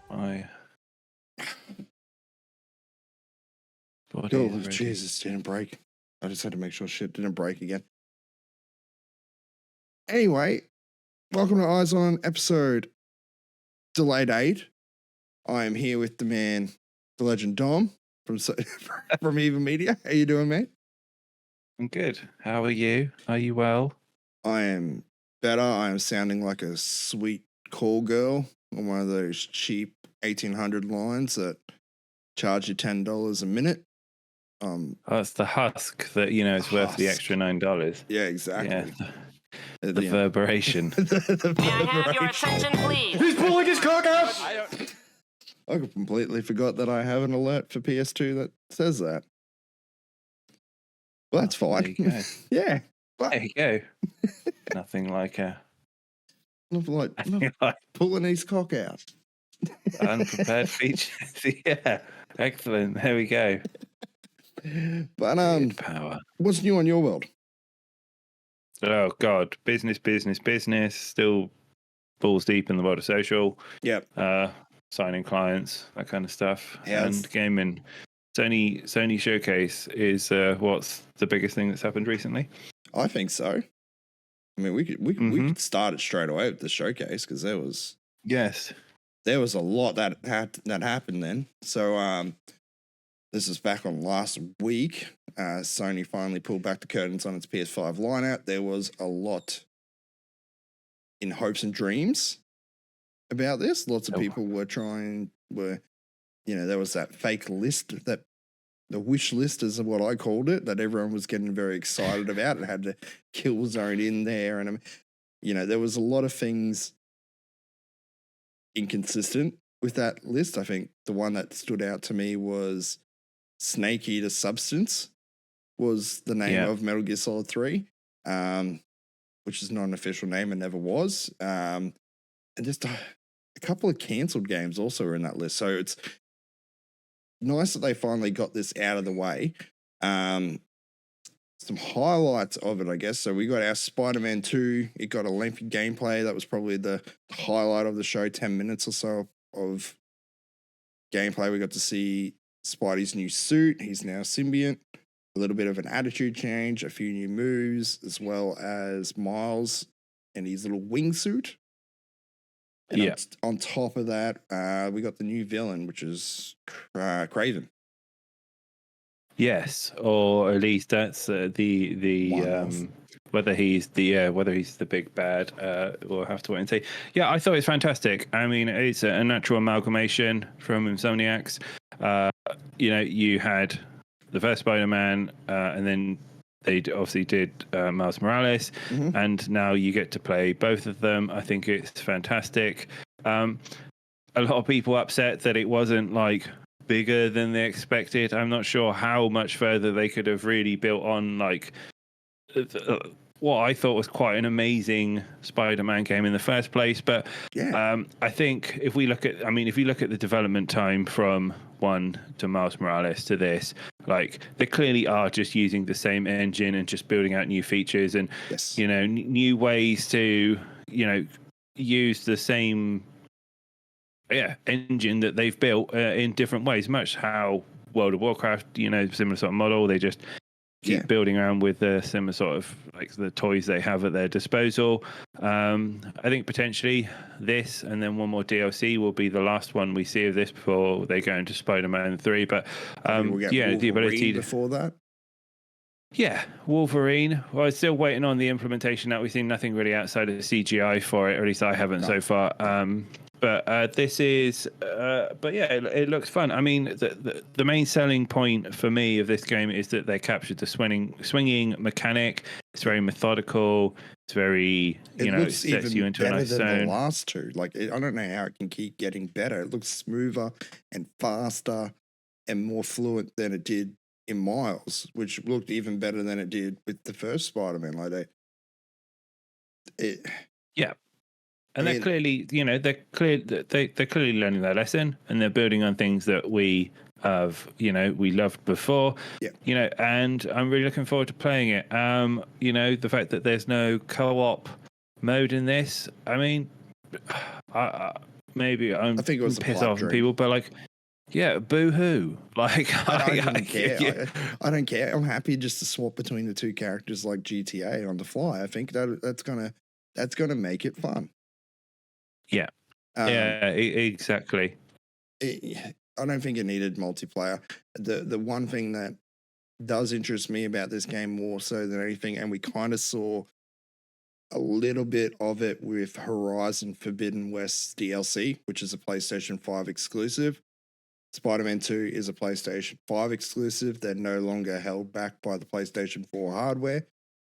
My body Oh, is ready. Jesus, didn't break. I just had to make sure shit didn't break again. Anyway, welcome to Eyes On episode delayed 8. I am here with the man, the legend Dom from Eva Media. How you doing, mate? I'm good. How are you? Are you well? I am better. I am sounding like a sweet call girl on one of those cheap 1800 lines that charge you $10 a minute. Oh, it's the husk that is worth the extra $9. Yeah, exactly. Yeah, the reverberation. May I have your attention, please? He's pulling his cock out! I completely forgot that I have an alert for PS2 that says that. Well, that's fine. There you go. Yeah. But There you go. Nothing like a pulling his cock out. unprepared features. Yeah, excellent. There we go. But Good power. what's new on your world? Oh God, business. Still balls deep in the world of social. Yep. Signing clients, that kind of stuff, Yes. and gaming. Sony Showcase is what's the biggest thing that's happened recently? I think so. I mean, we could start it straight away with the showcase because there was a lot that happened then. So this is back on last week. Sony finally pulled back the curtains on its PS5 lineup. There was a lot in hopes and dreams about this. Lots of people there was that fake list, that the wish list is what I called it, that everyone was getting very excited about. It had the Killzone in there, and there was a lot of things inconsistent with that list. I think the one that stood out to me was Snake Eater Substance was the name of Metal Gear Solid 3, which is not an official name and never was. And just a couple of cancelled games also are in that list. So it's nice that they finally got this out of the way. Some highlights of it, I guess. So we got our Spider-Man 2. It got a lengthy gameplay. That was probably the highlight of the show, 10 minutes or so of gameplay. We got to see Spidey's new suit. He's now symbiote. A little bit of an attitude change, a few new moves, as well as Miles and his little wingsuit. And on top of that, we got the new villain, which is Kraven. Yes, or at least that's the whether he's the big bad, we'll have to wait and see. Yeah, I thought it was fantastic. I mean, it's a natural amalgamation from Insomniacs. You had the first Spider-Man, and then they obviously did Miles Morales, and now you get to play both of them. I think it's fantastic. A lot of people upset that it wasn't like bigger than they expected. I'm not sure how much further they could have really built on what I thought was quite an amazing Spider-Man game in the first place. But I think if you look at the development time from one to Miles Morales to this, like they clearly are just using the same engine and just building out new features and new ways to use the same engine that they've built in different ways. Much how World of Warcraft, similar sort of model. They just keep building around with the similar sort of like the toys they have at their disposal. I think potentially this and then one more DLC will be the last one we see of this before they go into Spider-Man 3. But we'll get the ability before that. Yeah, Wolverine. Well, I'm still waiting on the implementation. That we've seen nothing really outside of the CGI for it, or at least I haven't so far. But this is, it looks fun. I mean, the main selling point for me of this game is that they captured the swinging mechanic. It's very methodical. It's very, it sets you into a nice zone. Than the last two. Like, I don't know how it can keep getting better. It looks smoother and faster and more fluent than it did in Miles, which looked even better than it did with the first Spider-Man. Like And they're clearly, they're clearly learning their lesson, and they're building on things that we have, we loved before. Yeah. And I'm really looking forward to playing it. The fact that there's no co-op mode in this. I mean, maybe I think it was piss off dream. people, but like, yeah, boo hoo. Like, I don't care. I don't care. I'm happy just to swap between the two characters like GTA on the fly. I think that's gonna make it fun. Yeah. Exactly. I don't think it needed multiplayer. The one thing that does interest me about this game more so than anything, and we kind of saw a little bit of it with Horizon Forbidden West DLC, which is a PlayStation 5 exclusive. Spider-Man 2 is a PlayStation 5 exclusive. They're no longer held back by the PlayStation 4 hardware.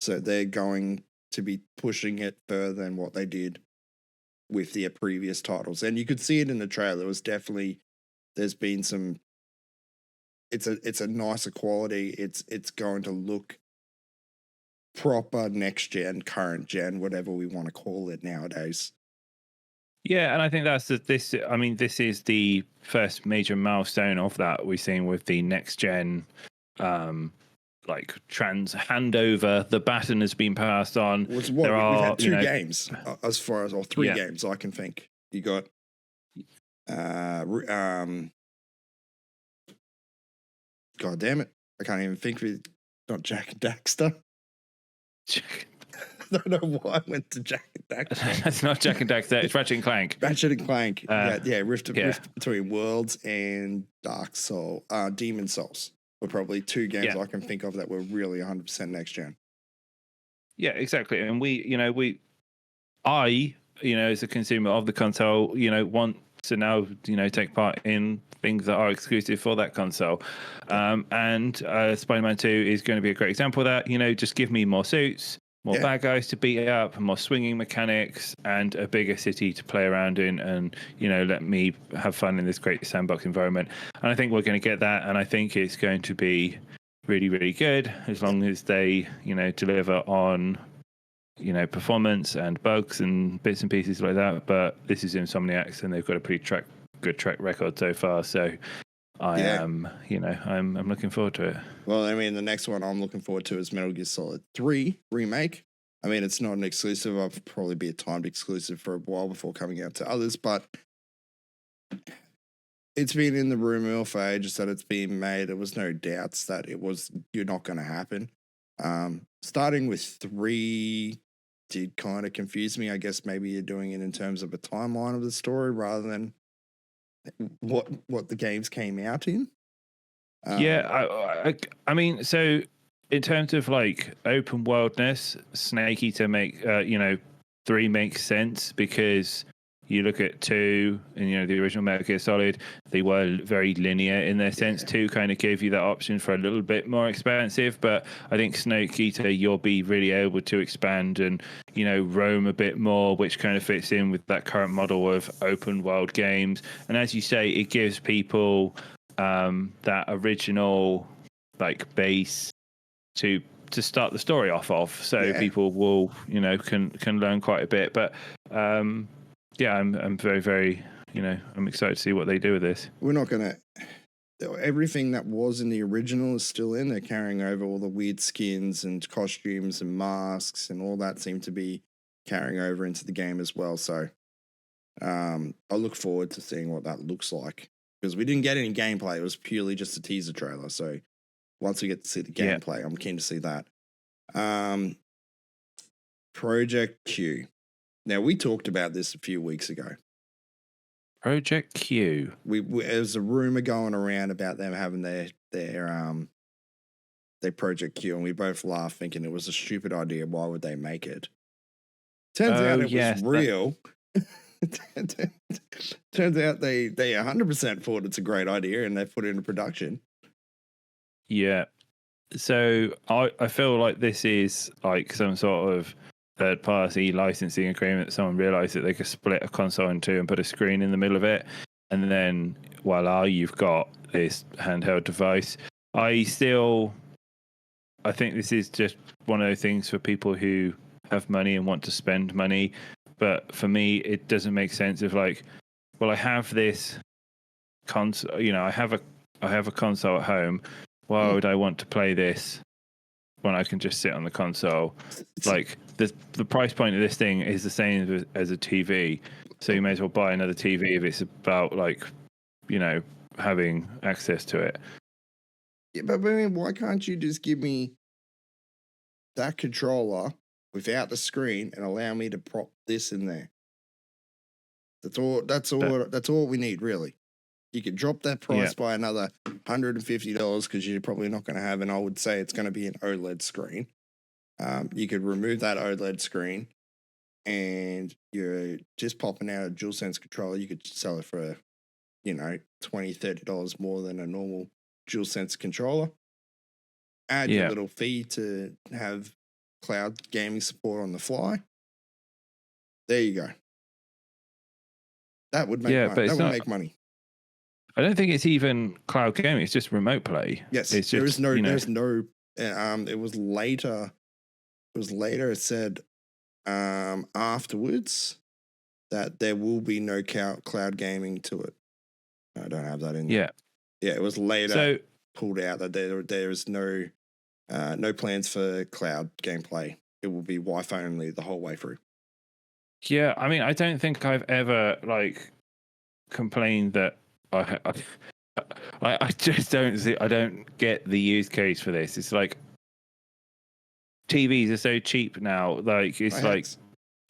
So they're going to be pushing it further than what they did with their previous titles. And you could see it in the trailer. It was definitely, there's been some, it's a nicer quality. It's going to look proper next gen, current gen, whatever we want to call it nowadays. Yeah, and I think this is the first major milestone of that we've seen with the next gen, like handover. The baton has been passed on. We've had two games as far as, or three games I can think. You got, God damn it, I can't even think of it. Not Jak and Daxter. I don't know why I went to Jak and Daxter. That's not Jak and Daxter. It's Ratchet and Clank. Ratchet and Clank. Rift Between Worlds and Demon Souls were probably two games I can think of that were really 100% next gen. Yeah, exactly. And I, as a consumer of the console, want to now, take part in things that are exclusive for that console. And Spider-Man 2 is going to be a great example of that. Just give me more suits, more bad guys to beat up, more swinging mechanics, and a bigger city to play around in, and let me have fun in this great sandbox environment. And I think we're going to get that, and I think it's going to be really, really good as long as they deliver on performance and bugs and bits and pieces like that. But this is Insomniacs, and they've got a pretty good track record so far. So I'm looking forward to it. Well, I mean, the next one I'm looking forward to is Metal Gear Solid 3 Remake. I mean, it's not an exclusive. I'll probably be a timed exclusive for a while before coming out to others, but it's been in the rumor mill for ages that it's being made. There was no doubts that you're not going to happen. Starting with 3 did kind of confuse me. I guess maybe you're doing it in terms of a timeline of the story rather than what the games came out in. I mean, so in terms of like open worldness, Snake Eater 3 makes sense because you look at 2 and the original Metal Gear Solid, they were very linear in their sense. 2 kind of gave you that option for a little bit more expansive, but I think Snake Eater, you'll be really able to expand and roam a bit more, which kind of fits in with that current model of open world games. And as you say, it gives people that original like base to start the story off of, so people will can learn quite a bit. But I'm very, very, I'm excited to see what they do with this. We're not going to, everything that was in the original is still in. They're carrying over all the weird skins and costumes and masks and all that seem to be carrying over into the game as well. So I look forward to seeing what that looks like, because we didn't get any gameplay. It was purely just a teaser trailer. So once we get to see the gameplay, I'm keen to see that. Project Q. Now, we talked about this a few weeks ago. Project Q. There's a rumor going around about them having their Project Q, and we both laughed thinking it was a stupid idea. Why would they make it? Turns out it was real. Turns out they 100% thought it's a great idea, and they put it into production. Yeah. So I feel like this is like some sort of third-party licensing agreement. Someone realized that they could split a console in 2 and put a screen in the middle of it, and then voila, you've got this handheld device. I think this is just one of those things for people who have money and want to spend money. But for me, it doesn't make sense of like, well, I have this console, I have a console at home. Why would I want to play this when I can just sit on the console. Like the price point of this thing is the same as a TV, so you may as well buy another TV if it's about like, having access to it. Yeah, but I mean, why can't you just give me that controller without the screen and allow me to prop this in there? That's all we need, really. You could drop that price by another $150 because you're probably not going to have, and I would say it's going to be an OLED screen. You could remove that OLED screen and you're just popping out a DualSense controller. You could sell it for, $20, $30 more than a normal DualSense controller. Add your little fee to have cloud gaming support on the fly. There you go. That would make money. That would make money. I don't think it's even cloud gaming. It's just remote play. Yes, it's just, there's no. It was later. It said afterwards that there will be no cloud gaming to it. I don't have that in there. Yeah, it was later pulled out that there is no plans for cloud gameplay. It will be Wi-Fi only the whole way through. Yeah, I mean, I don't think I've ever complained that I just don't see. I don't get the use case for this. It's like TVs are so cheap now. Like it's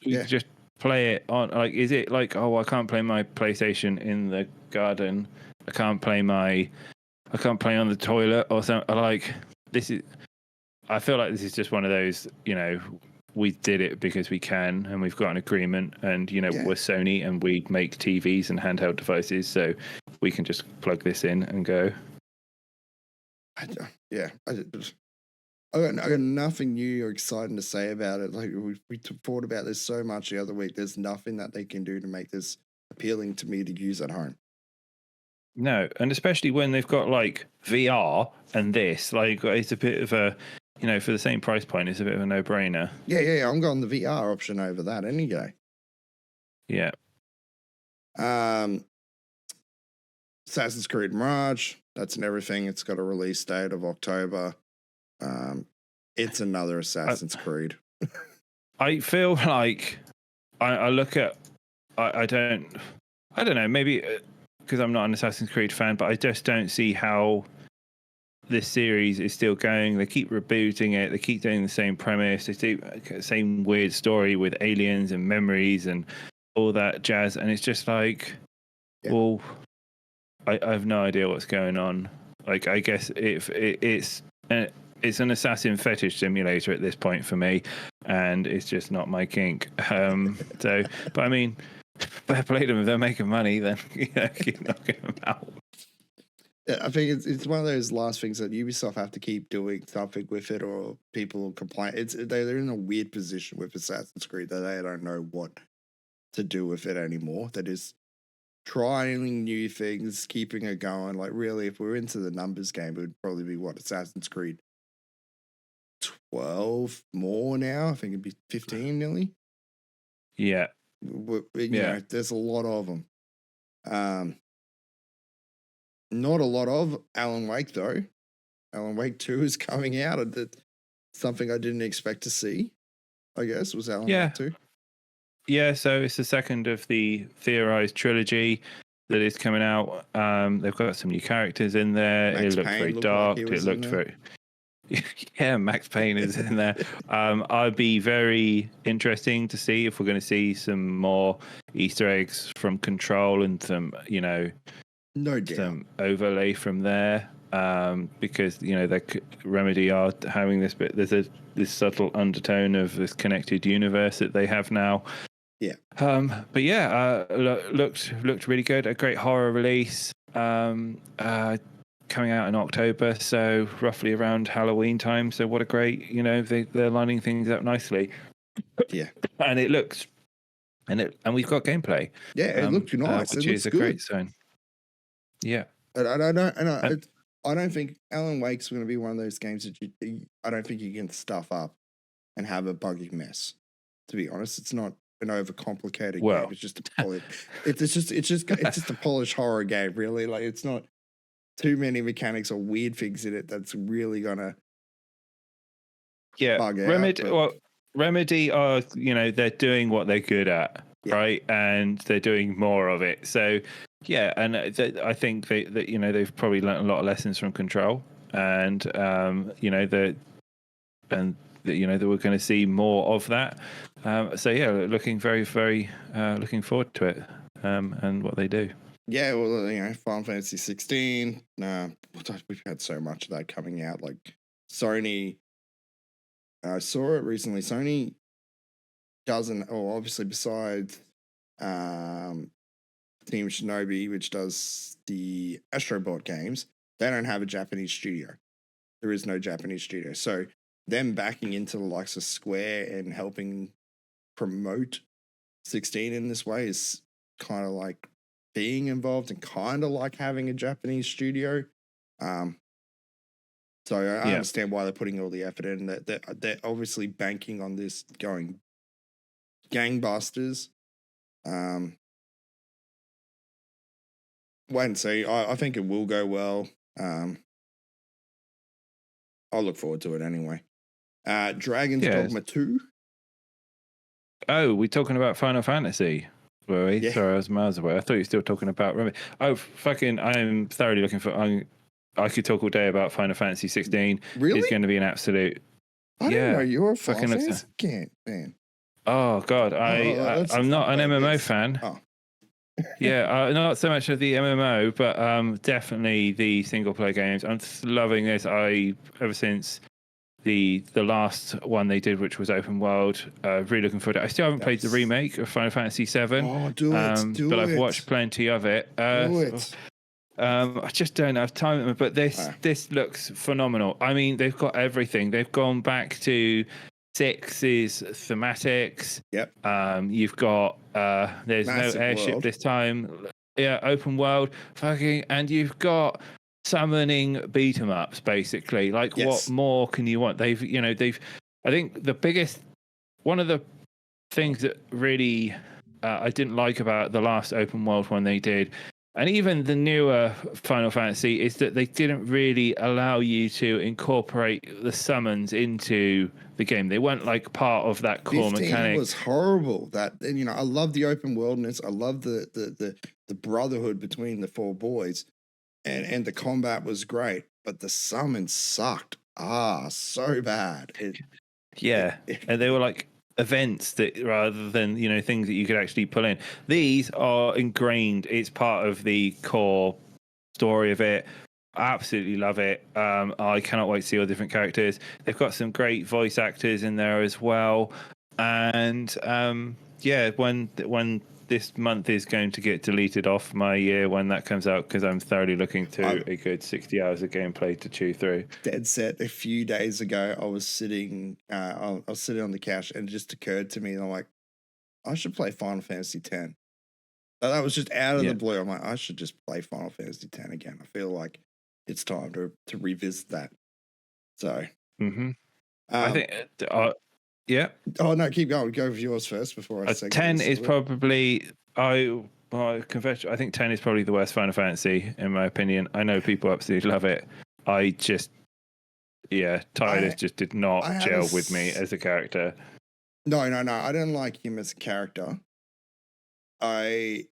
you just play it on. Like, is it like, oh, I can't play my PlayStation in the garden. I can't play on the toilet or something. Like, this is. I feel like this is just one of those. We did it because we can, and we've got an agreement, and we're Sony, and we make TVs and handheld devices, so we can just plug this in and go. I got nothing new or exciting to say about it. Like we thought about this so much the other week. There's nothing that they can do to make this appealing to me to use at home. No, and especially when they've got VR and this, it's a bit of a. For the same price point, it's a bit of a no-brainer. Yeah. I'm going the VR option over that any day. Yeah. Assassin's Creed Mirage, that's and everything. It's got a release date of October. It's another Assassin's Creed. I feel like I look at... I don't know, maybe because I'm not an Assassin's Creed fan, but I just don't see how... this series is still going. They keep rebooting it. They keep doing the same premise. They do the same weird story with aliens and memories and all that jazz. And it's just well, I have no idea what's going on. I guess it's an assassin fetish simulator at this point for me, and it's just not my kink. But I mean, fair play to them. If they're making money, then keep knocking them out. I think it's one of those last things that Ubisoft have to keep doing something with it, or people complain. They're in a weird position with Assassin's Creed that they don't know what to do with it anymore. That is trying new things, keeping it going. Like really, if we're into the numbers game, it would probably be Assassin's Creed 12 more now. I think it'd be 15 nearly. Yeah. There's a lot of them. Not a lot of Alan Wake, though. Alan Wake 2 is coming out. Something I didn't expect to see, I guess, was Alan Wake 2. Yeah, so it's the second of the theorized trilogy that is coming out. They've got some new characters in there. It looked very dark. It looked very... Yeah, Max Payne is in there. I'd be very interesting to see if we're going to see some more Easter eggs from Control and some, no doubt. Some overlay from there, because Remedy are having this bit. There's this subtle undertone of this connected universe that they have now. Yeah. But yeah, looked really good. A great horror release. Coming out in October, so roughly around Halloween time. So what a great, they're lining things up nicely. Yeah. And it looks, and we've got gameplay. Yeah, it looked nice. Which is a great sign. Yeah, and I don't think Alan Wake's going to be one of those games that I don't think you can stuff up and have a buggy mess. To be honest, it's not an overcomplicated game. It's just a polished horror game. Really, it's not too many mechanics or weird things in it that's really gonna bug out. Remedy, but- well, Remedy are, they're doing what they're good at, Yeah. right? And they're doing more of it. So, yeah, and I think they've probably learned a lot of lessons from Control, and that we're going to see more of that. So yeah, looking very, very looking forward to it, and what they do. Yeah, well, Final Fantasy 16. We've had so much of that coming out. Like Sony, I saw it recently. Sony doesn't, or obviously besides Team Shinobi, which does the Astrobot games, they don't have a Japanese studio. There is no Japanese studio. So them backing into the likes of Square and helping promote 16 in this way is kind of like being involved and kind of like having a Japanese studio. So I understand why they're putting all the effort in. They're obviously banking on this going gangbusters. Wait and see. I think it will go well. I'll look forward to it anyway. Dragon's Dogma 2. Oh, we're talking about Final Fantasy, were we? Yeah. Sorry, I was miles away. I thought you were still talking about Remedy. Oh, I'm thoroughly looking for. I could talk all day about Final Fantasy 16. Really? It's going to be an absolute. I didn't know you were a fucking Final Fantasy fan. Oh God, I'm not an MMO fan. Oh. Yeah, not so much of the MMO, but definitely the single player games. I'm loving this. Ever since the last one they did, which was open world, really looking forward to it. I still haven't played the remake of Final Fantasy 7. Oh, do it. I've watched plenty of it. Do it. I just don't have time, but this looks phenomenal. I mean, they've got everything. They've gone back to 6's thematics. Yep. You've got there's Massive no airship world. this time. Yeah, open world. And you've got summoning beat 'em ups basically. Like, what more can you want? I think one of the things that really I didn't like about the last open world one they did, and even the newer Final Fantasy, is that they didn't really allow you to incorporate the summons into the game. They weren't like part of that core 15 mechanic. was horrible. That, I love the open worldness. I love the brotherhood between the four boys, and the combat was great, but the summons sucked. So bad. And they were like events that, rather than things that you could actually pull in. These are ingrained. It's part of the core story of it. I absolutely love it. I cannot wait to see all the different characters. They've got some great voice actors in there as well. And when this month is going to get deleted off my year when that comes out, because I'm thoroughly looking to a good 60 hours of gameplay to chew through. Dead set. A few days ago, I was sitting on the couch, and it just occurred to me, and I'm like, I should play Final Fantasy X. That was just out of the blue. I'm like, I should just play Final Fantasy X again. I feel like it's time to revisit that. So, I think, yeah. Oh no, keep going. Go with yours first before I say. 10 is probably I confess. I think 10 is probably the worst Final Fantasy in my opinion. I know people absolutely love it. I just, Tidus just did not gel with me as a character. No. I didn't like him as a character. I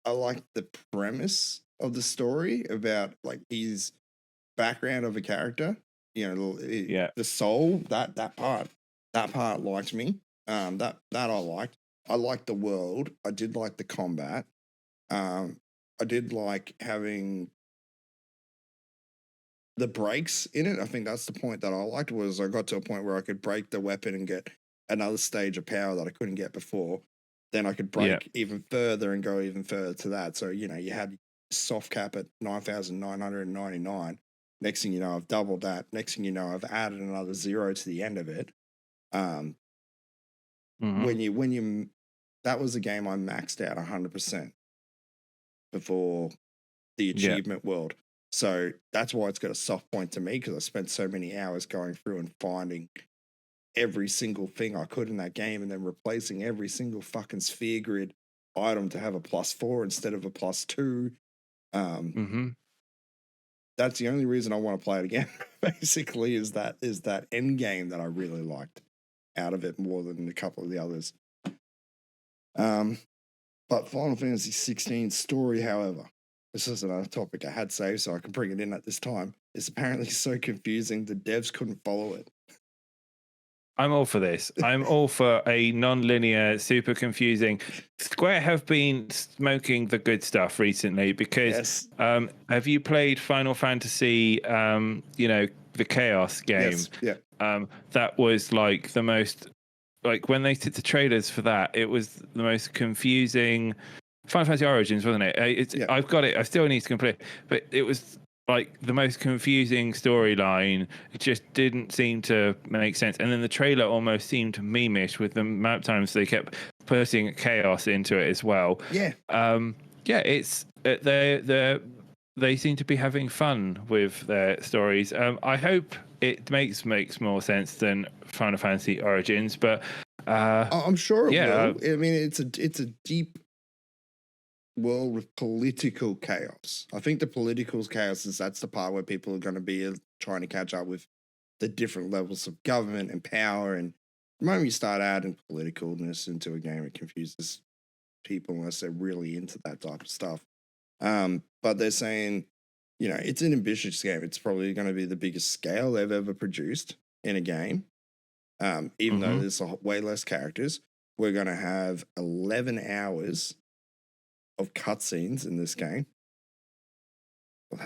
like the premise of the story about like his background of a character. The soul, that part liked me. That I liked. I liked the world. I did like the combat. I did like having the breaks in it. I think that's the point that I liked, was I got to a point where I could break the weapon and get another stage of power that I couldn't get before. Then I could break even further and go even further to that. So, you had soft cap at 9,999. Next thing you know, I've doubled that. Next thing you know, I've added another 0 to the end of it. When you that was a game I maxed out 100% before the achievement world. So that's why it's got a soft point to me, because I spent so many hours going through and finding every single thing I could in that game, and then replacing every single fucking sphere grid item to have a +4 instead of a +2. that's the only reason I want to play it again. Basically, is that end game that I really liked out of it more than a couple of the others. But Final Fantasy 16 story, however, this is another topic I had saved so I can bring it in at this time. It's apparently so confusing the devs couldn't follow it. I'm all for this. I'm all for a non-linear, super confusing. Square have been smoking the good stuff recently because have you played Final Fantasy, the Chaos game? Yes. Yeah. That was like the most, like when they did the trailers for that, it was the most confusing Final Fantasy Origins, wasn't it? I've got it. I still need to complete, but it was like the most confusing storyline. It just didn't seem to make sense. And then the trailer almost seemed memeish with the amount of times they kept putting chaos into it as well. Yeah. It's they seem to be having fun with their stories. I hope it makes more sense than Final Fantasy Origins, but I'm sure it will. I mean, it's a deep world with political chaos. I think the political chaos that's the part where people are going to be trying to catch up with the different levels of government and power. And the moment you start adding politicalness into a game, it confuses people unless they're really into that type of stuff. But they're saying, it's an ambitious game. It's probably going to be the biggest scale they've ever produced in a game. Even though there's way less characters, we're going to have 11 hours of cutscenes in this game. Well,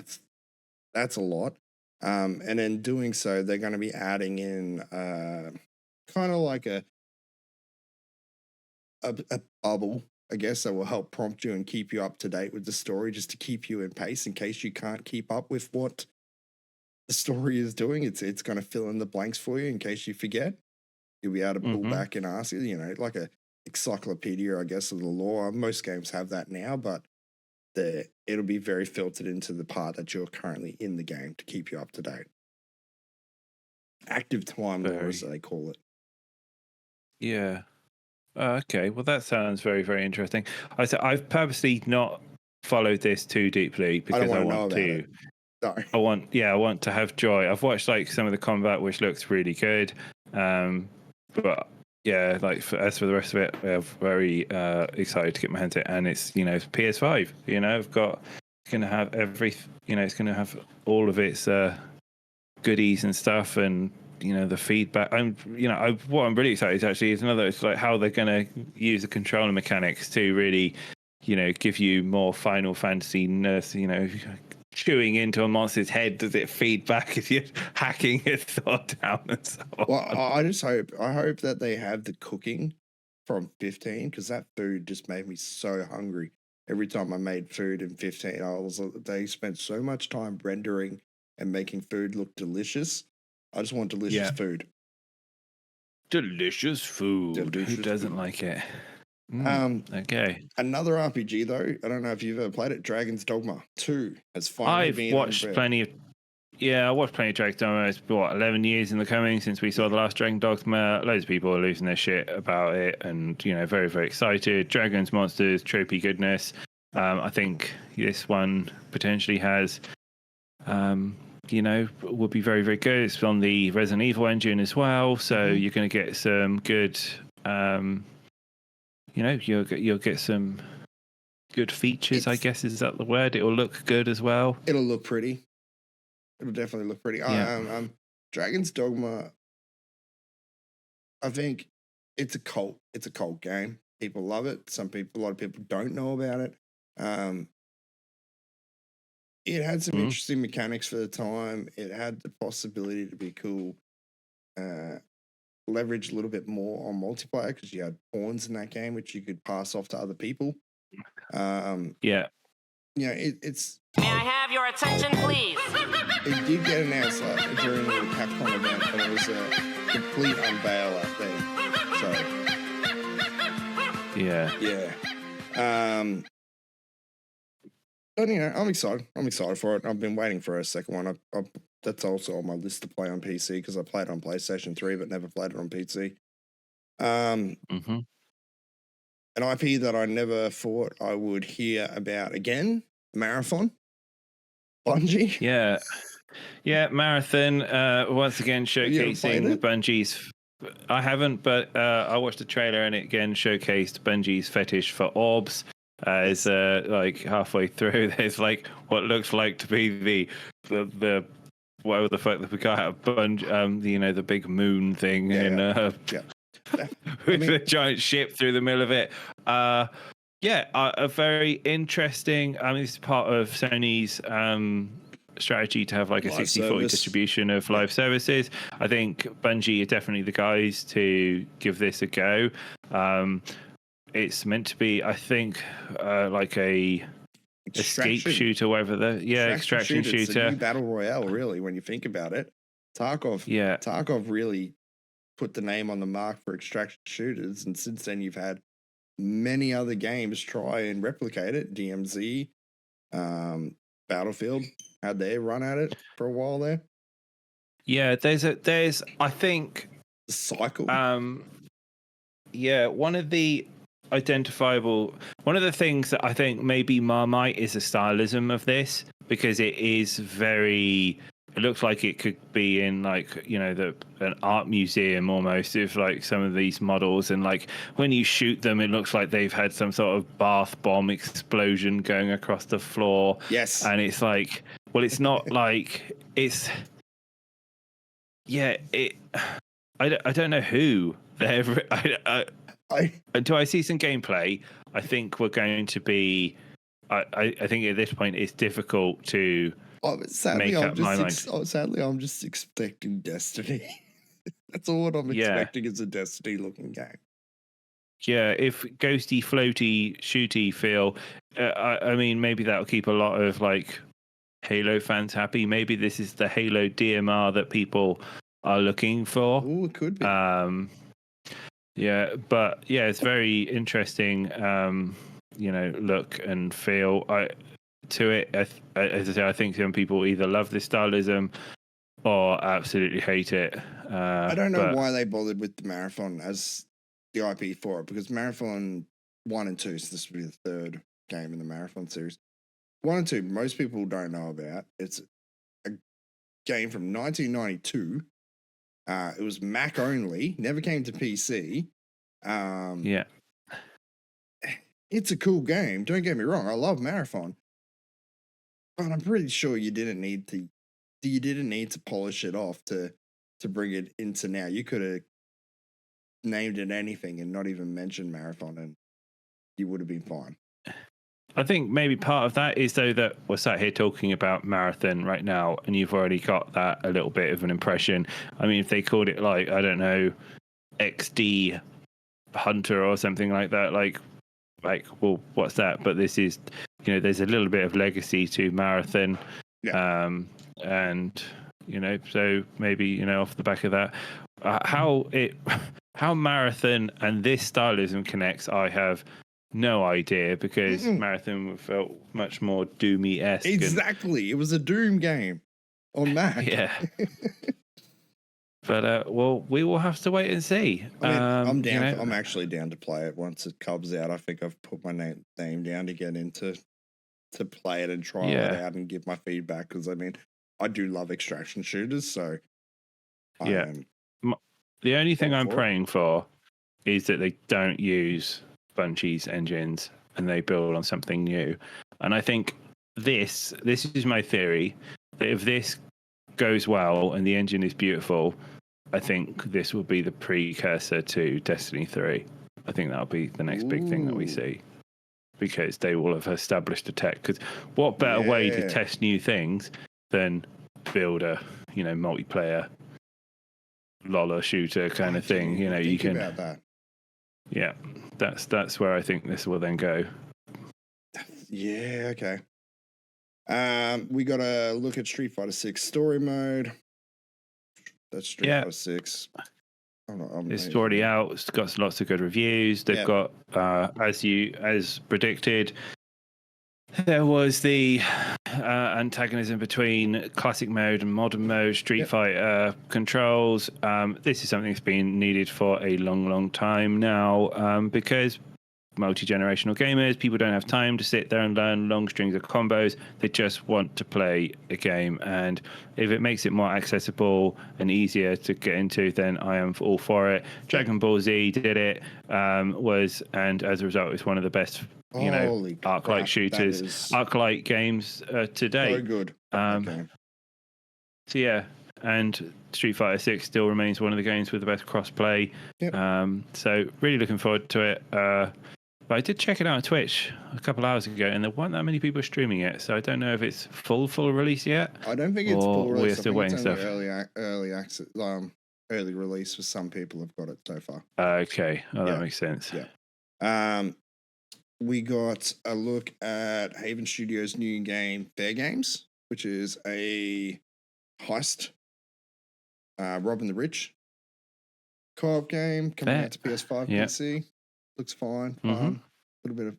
that's a lot. And in doing so, they're going to be adding in kind of like a bubble, I guess, that will help prompt you and keep you up to date with the story, just to keep you in pace in case you can't keep up with what the story is doing. It's going to fill in the blanks for you in case you forget. You'll be able to pull back and ask, like a encyclopedia, I guess, of the lore. Most games have that now, but it'll be very filtered into the part that you're currently in the game to keep you up to date. Active time lore, as they call it. Yeah. Okay. Well, that sounds very, very interesting. I've purposely not followed this too deeply because I want to. Sorry. I want to have joy. I've watched like some of the combat, which looks really good. But yeah, like as for the rest of it, I'm very excited to get my hands on it. And it's PS5. I've got it's gonna have it's gonna have all of its goodies and stuff, and the feedback. What I'm really excited actually is it's like how they're gonna use the controller mechanics to really, give you more Final Fantasy-ness. Chewing into a monster's head, does it feed back as you're hacking its thought down and so on? Well, I hope that they have the cooking from 15, because that food just made me so hungry. Every time I made food in 15, they spent so much time rendering and making food look delicious. I just want delicious food. Delicious food. Who doesn't like it? Okay. Another RPG though, I don't know if you've ever played it, Dragon's Dogma 2 has finally been. I watched plenty of Dragon's Dogma. It's 11 years in the coming since we saw the last Dragon Dogma. Loads of people are losing their shit about it, and very, very excited. Dragons, monsters, tropey goodness. I think this one potentially has will be very, very good. It's on the Resident Evil engine as well, so you're going to get some good you'll get some good features, I guess. Is that the word? It'll look good as well. It'll look pretty. It'll definitely look pretty. Yeah. Dragon's Dogma, I think it's a cult. It's a cult game. People love it. A lot of people don't know about it. It had some interesting mechanics for the time. It had the possibility to be cool. Leverage a little bit more on multiplayer because you had pawns in that game which you could pass off to other people. It's. May I have your attention, please? It did get announced during the Capcom event, but it was a complete unveil, I think. So. But I'm excited. I'm excited for it. I've been waiting for a second one. That's also on my list to play on PC because I played on PlayStation 3 but never played it on PC. An IP that I never thought I would hear about again, Marathon. Bungie? Yeah, Marathon, once again showcasing Bungie's... I haven't, but I watched the trailer and it again showcased Bungie's fetish for orbs. It's like halfway through, there's like what looks like to be the whatever the fuck the guy at the big moon thing with a giant ship through the middle of it. A very interesting. I mean, this is part of Sony's strategy to have like a 60-40 distribution of live services. I think Bungie are definitely the guys to give this a go. It's meant to be, I think, like a escape shooter, whatever extraction shooter. It's a new battle royale, really, when you think about it. Tarkov really put the name on the mark for extraction shooters, and since then you've had many other games try and replicate it. DMZ, Battlefield had their run at it for a while there. Yeah, there's I think the cycle. One of the things that I think maybe Marmite is the stylism of this, because it is it looks like it could be in like, an art museum almost, if like some of these models, and like when you shoot them, it looks like they've had some sort of bath bomb explosion going across the floor. Yes. And it's like, well, it's not like I don't know who they're. Until I see some gameplay, I think we're going to be. I think at this point it's difficult to make up my mind. Sadly, I'm just expecting Destiny. That's all what I'm expecting is a Destiny-looking game. Yeah, if ghosty, floaty, shooty feel, I mean, maybe that'll keep a lot of like Halo fans happy. Maybe this is the Halo DMR that people are looking for. Oh, it could be. It's very interesting. Look and feel to it. As I say, I think some people either love this stylism or absolutely hate it. I don't know why they bothered with the Marathon as the IP for it, because Marathon 1 and 2, so this would be the third game in the Marathon series. 1 and 2, most people don't know about. It's a game from 1992. It was Mac only, never came to PC. It's a cool game. Don't get me wrong. I love Marathon, but I'm pretty sure you didn't need to polish it off to bring it into now. You could have named it anything and not even mentioned Marathon, and you would have been fine. I think maybe part of that is though that we're sat here talking about Marathon right now, and you've already got that a little bit of an impression. I mean, if they called it like, I don't know, XD Hunter or something like that, like, well, what's that? But this is, there's a little bit of legacy to Marathon, and so maybe off the back of that, how Marathon and this stylism connects, I have no idea, because Marathon felt much more Doomy-esque. Exactly, it was a Doom game on Mac. Yeah. But we will have to wait and see. I mean, I'm down. I'm actually down to play it once it comes out. I think I've put my name down to get into to play it and try it out and give my feedback, because I mean, I do love extraction shooters. So the only thing I'm praying for is that they don't use Bungie's engines and they build on something new. And I think this is my theory, that if this goes well and the engine is beautiful, I think this will be the precursor to Destiny 3. I think that'll be the next big thing that we see, because they will have established a tech. Because what better way to test new things than build a multiplayer Lola shooter kind of thing? You can about that. Yeah, that's where I think this will then go. Yeah, okay. We got to look at Street Fighter 6 story mode. That's Street Fighter 6. It's already out. It's got lots of good reviews. They've got, as predicted, there was the antagonism between classic mode and modern mode, Street Fighter controls. This is something that's been needed for a long, long time now, because multi-generational gamers. People don't have time to sit there and learn long strings of combos. They just want to play a game, and if it makes it more accessible and easier to get into, then I am all for it. Dragon Ball Z did it, and as a result, it's one of the best, Arc-like shooters, Arc-like games to date. So good. So yeah, and Street Fighter 6 still remains one of the games with the best cross-play. Yep. So really looking forward to it. But I did check it out on Twitch a couple hours ago, and there weren't that many people streaming it. So I don't know if it's full release yet. I don't think it's full release. We're still waiting stuff. Early access, early release for some people have got it so far. Okay, that makes sense. Yeah. We got a look at Haven Studios' new game, Fair Games, which is a heist, robbing the rich co-op game coming out to PS5, PC. Looks fine, fun. A little bit of,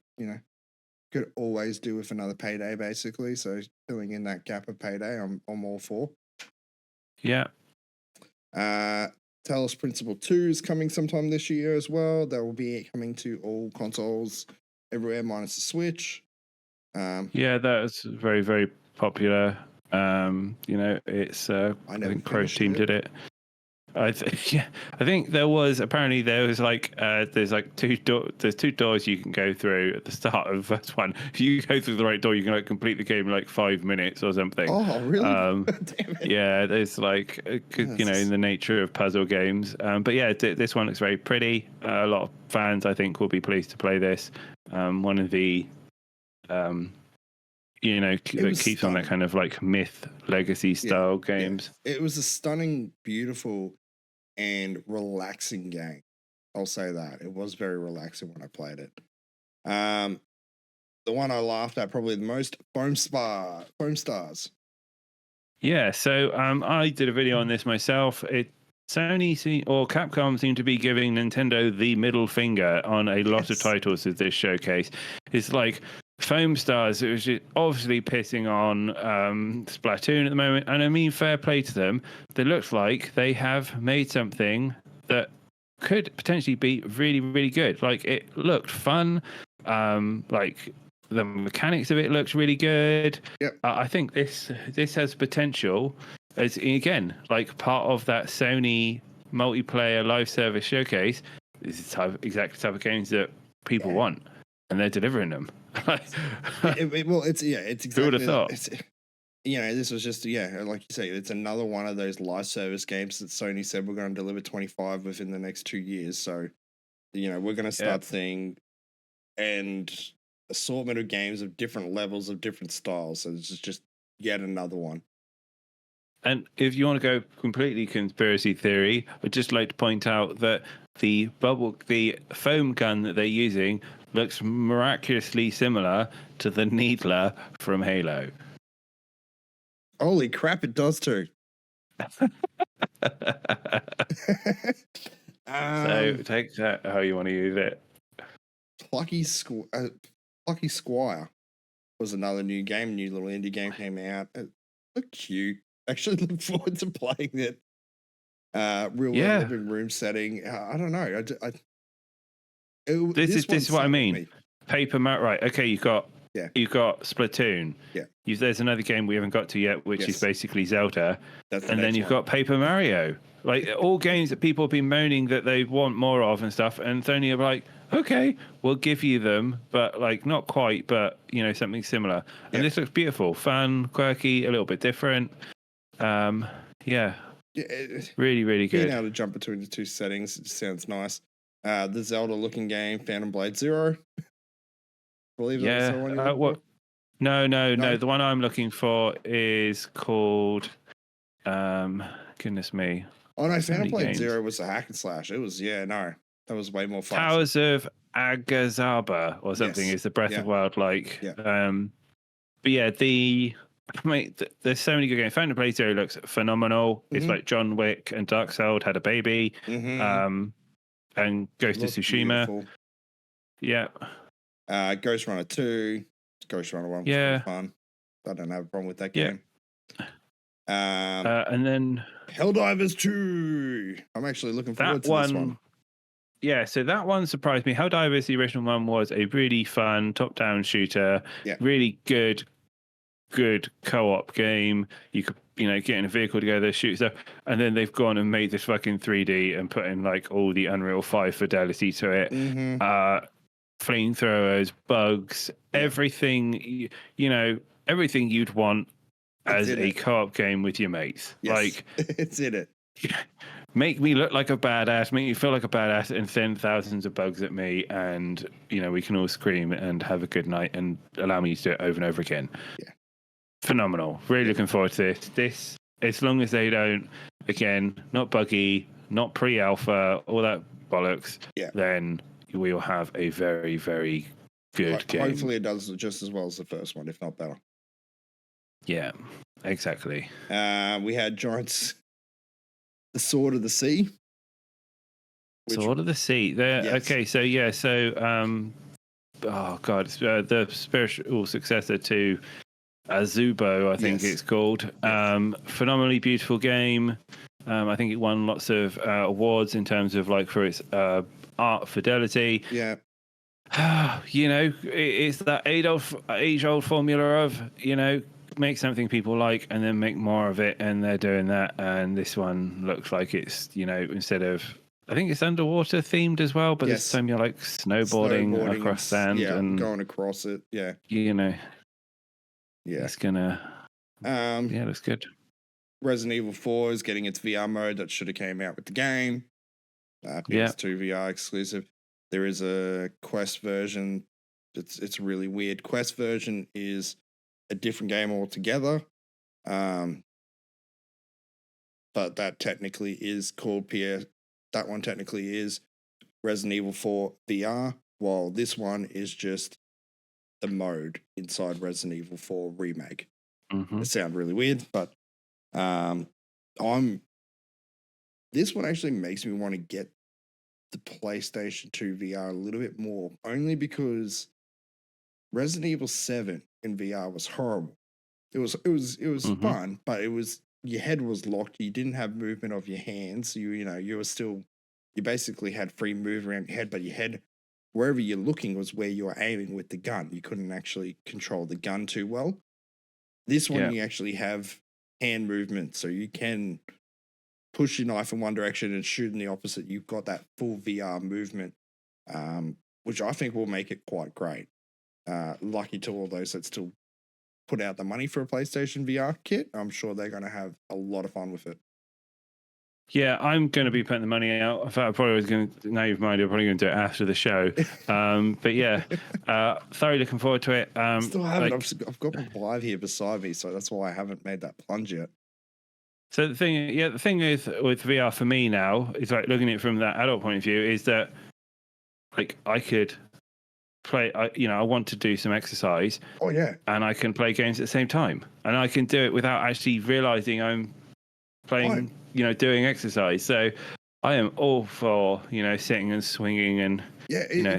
could always do with another Payday, basically. So filling in that gap of Payday, I'm all for. Yeah. Talos Principle 2 is coming sometime this year as well. That will be coming to all consoles everywhere minus the Switch. That's very, very popular. It's I think Crow's team did it. I think there was two doors you can go through at the start of the first one. If you go through the right door, you can complete the game in 5 minutes or something. Oh, really? Damn it. Yeah, there's in the nature of puzzle games. But yeah, this one looks very pretty. A lot of fans, I think, will be pleased to play this. One of the that keeps stunning on that kind of myth legacy style games. Yeah. It was a stunning, beautiful, and relaxing game. I'll say that. It was very relaxing when I played it. The one I laughed at probably the most, Foam Stars. Yeah, so I did a video on this myself. Sony or Capcom seem to be giving Nintendo the middle finger on a lot of titles of this showcase. It's Foam Stars, it was just obviously pissing on Splatoon at the moment. And I mean, fair play to them. It looks like they have made something that could potentially be really, really good. It looked fun. The mechanics of it looks really good. Yep. I think this has potential as, again, part of that Sony multiplayer live service showcase. This is exactly the type of games that people want, and they're delivering them. It's exactly. Who would have thought? This was just like you say, it's another one of those live service games that Sony said we're going to deliver 25 within the next 2 years. So, we're going to start seeing an assortment of games of different levels of different styles. So this is just yet another one. And if you want to go completely conspiracy theory, I'd just like to point out that the foam gun that they're using looks miraculously similar to the Needler from Halo. Holy crap, it does too. So take that how you want to use it. Plucky Squire was another new little indie game came out. It looked cute. Actually look forward to playing it. Real world living room setting. I don't know. This is what I mean. Paper Mario. Right. Okay. You've got Splatoon. Yeah. There's another game we haven't got to yet, which is basically Zelda. And then you've got Paper Mario. All games that people have been moaning that they want more of and stuff. And Sony are okay, we'll give you them, but not quite, but something similar. And this looks beautiful, fun, quirky, a little bit different. Really, really good. Being able to jump between the two settings, it just sounds nice. The Zelda-looking game, Phantom Blade Zero. Believe that's the one you're looking for? No. The one I'm looking for is called. Goodness me. Oh no, Phantom Blade Zero was a hack and slash. It was that was way more fun. Towers of Agazaba or something is the Breath of Wild there's so many good games. Phantom Blade Zero looks phenomenal. It's like John Wick and Darkseid had a baby. And Ghost of Tsushima. Beautiful. Yeah. Ghost Runner 2. Ghost Runner 1 was fun. I don't have a problem with that game. And then Helldivers 2. I'm actually looking forward to this one. so that one surprised me. Helldivers, the original one, was a really fun top-down shooter. Yeah. Really good co-op game. You could, get in a vehicle together, shoot stuff, and then they've gone and made this fucking 3D and put in like all the Unreal 5 fidelity to it. Mm-hmm. Flamethrowers, bugs, everything. Everything you'd want as a co-op game with your mates. Yes. Like it's in it. Make me look like a badass, make me feel like a badass, and send thousands of bugs at me, and we can all scream and have a good night, and allow me to do it over and over again. Yeah, phenomenal. Really looking forward to this. This, as long as they don't, again, not buggy, not pre-alpha, all that bollocks. Yeah. Then we'll have a very, very good game. Hopefully, it does just as well as the first one, if not better. Yeah, exactly. We had Giants. The Sword of the Sea. Sword of the Sea. There. Yes. Okay, so oh god, it's, the spiritual successor to Azubo, I think it's called. Phenomenally beautiful game. I think it won lots of awards in terms of like for its art fidelity. Yeah. It's that age-old formula of make something people like and then make more of it, and they're doing that. And this one looks like it's instead of, I think it's underwater themed as well, but this time you're like snowboarding across sand and going across it. Yeah, it's gonna looks good. Resident Evil 4 is getting its VR mode that should have came out with the game. PS2 VR exclusive. There is a Quest version. It's really weird. Quest version is a different game altogether. But that technically is called that one technically is Resident Evil 4 VR, while this one is just the mode inside Resident Evil 4 remake. It sounds really weird, but this one actually makes me want to get the PlayStation 2 VR a little bit more, only because Resident Evil 7 in VR was horrible. It was fun, but it was, your head was locked. You didn't have movement of your hands. You basically had free movement around your head, but your head, wherever you're looking, was where you were aiming with the gun. You couldn't actually control the gun too well. This one, you actually have hand movement, so you can push your knife in one direction and shoot in the opposite. You've got that full VR movement, which I think will make it quite great. Lucky to all those that still put out the money for a PlayStation VR kit. I'm sure they're going to have a lot of fun with it. Yeah, I'm going to be putting the money out. In fact, I probably was going to, now you've reminded me, I'm probably going to do it after the show. But yeah, thoroughly looking forward to it. Still haven't. I've got my Vive here beside me, so that's why I haven't made that plunge yet. So the thing is with VR for me now is like looking at it from that adult point of view is that like I could play, I want to do some exercise. Oh yeah. And I can play games at the same time, and I can do it without actually realizing I'm playing, doing exercise. So I am all for, sitting and swinging and,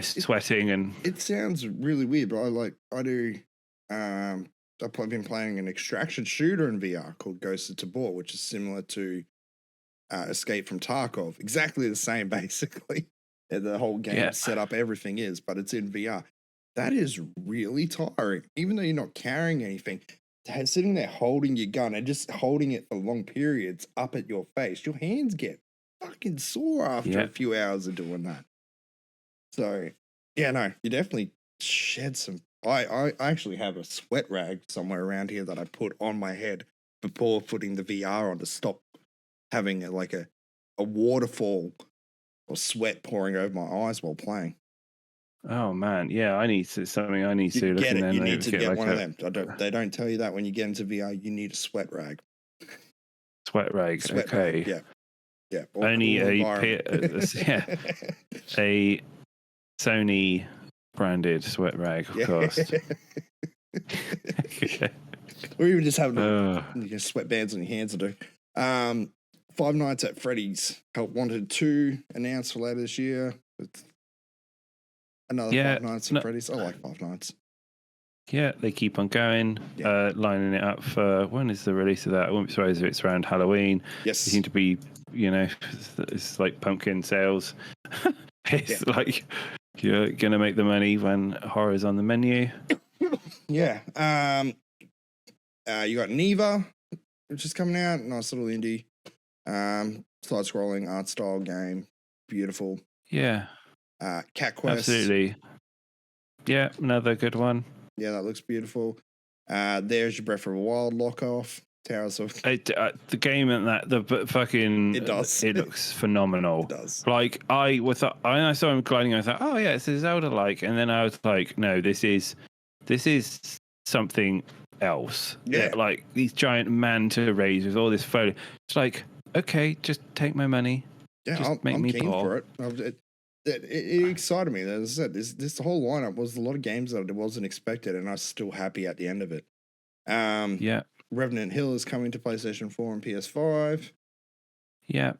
sweating. And it sounds really weird, but I've been playing an extraction shooter in VR called Ghost of Tabor, which is similar to Escape from Tarkov. Exactly the same, basically. The whole game set up, everything is, but it's in VR. That is really tiring. Even though you're not carrying anything, sitting there holding your gun and just holding it for long periods up at your face, your hands get fucking sore after a few hours of doing that. So, you definitely shed some. I actually have a sweat rag somewhere around here that I put on my head before putting the VR on to stop having a waterfall or sweat pouring over my eyes while playing. Oh man, yeah, I need something. I need to look in there. You need to get one of them. They don't tell you that when you get into VR. You need a sweat rag. Sweat rag. Okay. Rag, yeah. Only a Sony branded sweat rag, of course. Or even just having sweatbands on your hands to do. Five Nights at Freddy's Help Wanted 2 announced for later this year. Another Five Nights at Freddy's. I like Five Nights. Yeah, they keep on going, lining it up for, when is the release of that? I wouldn't be surprised if it's around Halloween. Yes. They seem to be, it's like pumpkin sales. It's like you're gonna make the money when horror's on the menu. Yeah. You got Neva, which is coming out. Nice little indie. Side-scrolling art style game. Beautiful. Yeah. Cat Quest. Absolutely. Yeah, another good one. Yeah, that looks beautiful. There's your Breath of the Wild lock-off. Towers of... the game and the fucking... It does. It looks phenomenal. It does. Like, I saw him gliding, I thought, oh yeah, it's a Zelda-like. And then I was like, no, this is something else. Yeah. Like, these giant manta rays with all this foliage. It's like, okay, just take my money. Yeah, just I'm keen for it. It excited me. As I said, this whole lineup was a lot of games that I wasn't expected, and I was still happy at the end of it. Yeah. Revenant Hill is coming to PlayStation 4 and PS5. Yeah.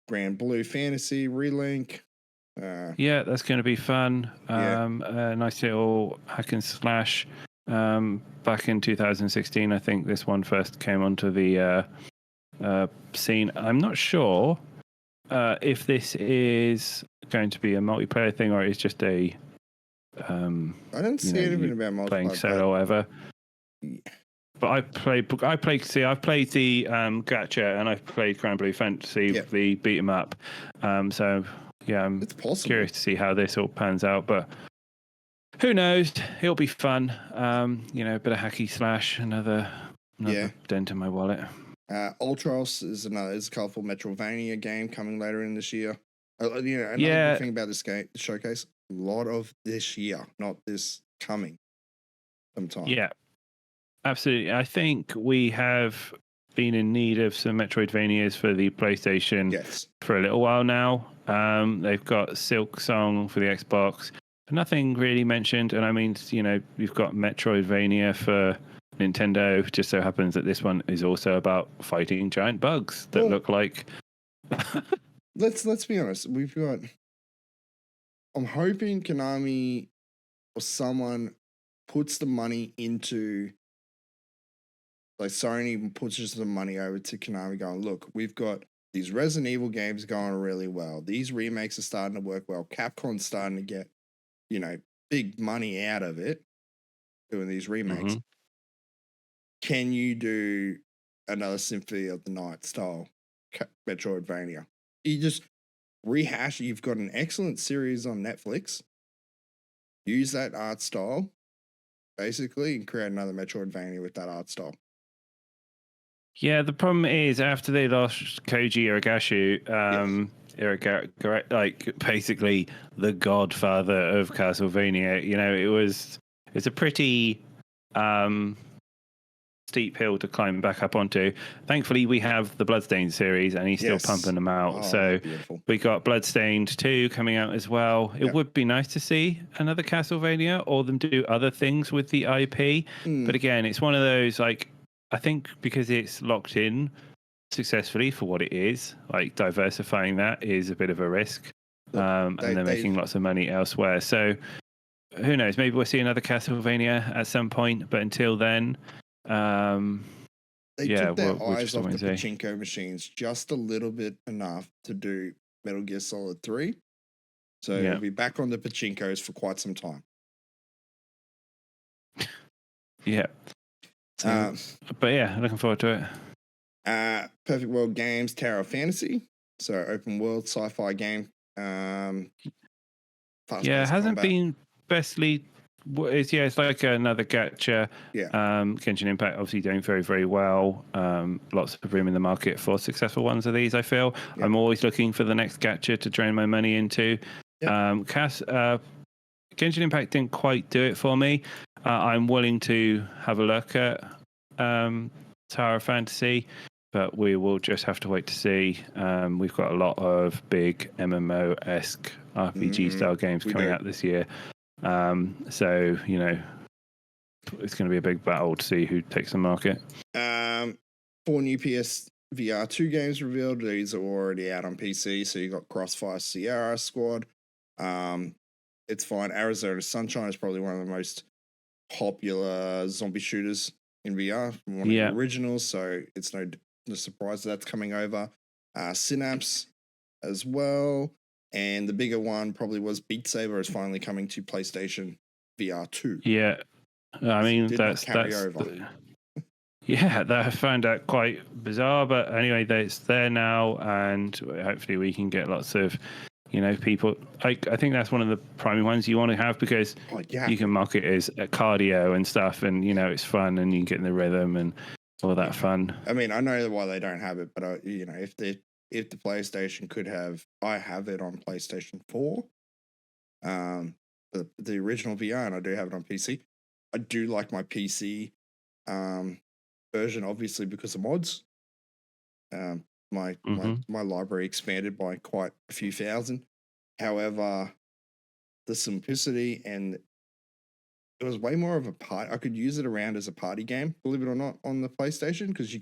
Grand Blue Fantasy Relink. Yeah, that's going to be fun. Yeah. A nice little hack and slash. Back in 2016, I think this one first came onto the scene. I'm not sure if this is going to be a multiplayer thing or it's just a. I didn't see anything about multiplayer. Playing solo or whatever. But I've played the gacha and I've played Grand Blue Fantasy, the beat 'em up. So yeah, I'm curious to see how this all pans out. But who knows? It'll be fun. A bit of hacky slash, another dent in my wallet. Ultros is a colorful Metroidvania game coming later in this year. Another good thing about this game showcase, a lot of this year, not this coming sometime. Yeah, absolutely. I think we have been in need of some Metroidvanias for the PlayStation for a little while now. They've got Silk Song for the Xbox. Nothing really mentioned, and I mean, you've got Metroidvania for Nintendo. Just so happens that this one is also about fighting giant bugs that look like. Let's be honest. We've got. I'm hoping Konami or someone puts the money into. Like Sony puts some money over to Konami, going, look, we've got these Resident Evil games going really well. These remakes are starting to work well. Capcom's starting to get, big money out of it, doing these remakes. Mm-hmm. Can you do another Symphony of the Night style Metroidvania? You just rehash. You've got an excellent series on Netflix. Use that art style, basically, and create another Metroidvania with that art style. Yeah, the problem is after they lost Koji Iragashio, basically the godfather of Castlevania, it's a pretty steep hill to climb back up onto. Thankfully, we have the Bloodstained series, and he's still pumping them out. So we got Bloodstained 2 coming out as well. It would be nice to see another Castlevania or them do other things with the IP. But again, it's one of those, I think because it's locked in successfully for what it is, diversifying that is a bit of a risk. And they're making lots of money elsewhere. So who knows? Maybe we'll see another Castlevania at some point. But until then, they took their eyes off the pachinko machines just a little bit enough to do Metal Gear Solid 3. So it'll be back on the pachinkos for quite some time. Yeah. But yeah, looking forward to it. Perfect World Games Tower of Fantasy. So open world sci-fi game. Hasn't been bestly. It's like another gacha. Genshin Impact obviously doing very, very well. Lots of room in the market for successful ones of these, I feel. I'm always looking for the next gacha to drain my money into. Genshin Impact didn't quite do it for me. I'm willing to have a look at Tower of Fantasy, but we will just have to wait to see. We've got a lot of big MMO-esque RPG-style games coming out this year. So, it's going to be a big battle to see who takes the market. 4 new PS VR 2 games revealed. These are already out on PC. So you got Crossfire Sierra Squad. It's fine. Arizona Sunshine is probably one of the most popular zombie shooters in VR from one of the originals. So it's no surprise that's coming over. Synapse as well. And the bigger one probably was Beat Saber is finally coming to PlayStation VR 2. Yeah. I mean, that's over. Yeah, I found that quite bizarre, but anyway, it's there now, and hopefully we can get lots of, people. I think that's one of the primary ones you want to have because you can market it as a cardio and stuff, and it's fun, and you can get in the rhythm and all that fun. I mean, I know why they don't have it, but if the PlayStation could have, I have it on PlayStation 4, the original VR, and I do have it on PC. I do like my PC version, obviously, because of mods. My library expanded by quite a few thousand. However, the simplicity and it was way more of a part. I could use it around as a party game, believe it or not, on the PlayStation because you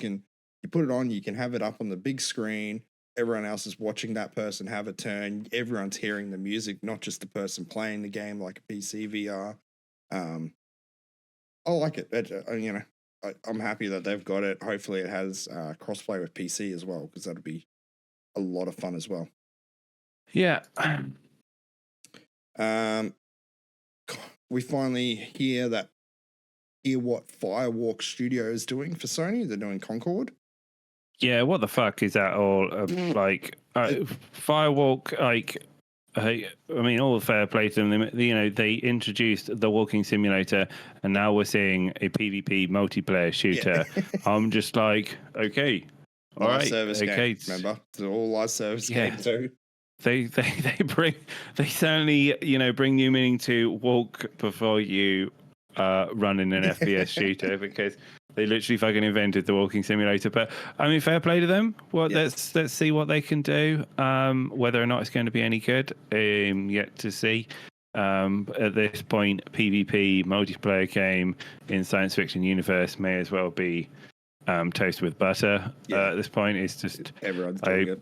put it on, you can have it up on the big screen. Everyone else is watching that person have a turn. Everyone's hearing the music, not just the person playing the game like a PC VR. I like it. I'm happy that they've got it. Hopefully, it has crossplay with PC as well, because that'd be a lot of fun as well. Yeah. We finally hear what Firewalk Studio is doing for Sony. They're doing Concord. Yeah, what the fuck is that all like? Firewalk, like. I mean, all fair play to them. They introduced the walking simulator, and now we're seeing a PvP multiplayer shooter. Yeah. I'm just like, okay, all right, service game, remember, they're all live service games too. They certainly bring new meaning to walk before you run in an FPS shooter because they literally fucking invented the walking simulator. But I mean, fair play to them. Let's see what they can do. Whether or not it's going to be any good, yet to see. At this point, PvP multiplayer game in science fiction universe may as well be toast with butter. At this point, it's just everyone's doing it.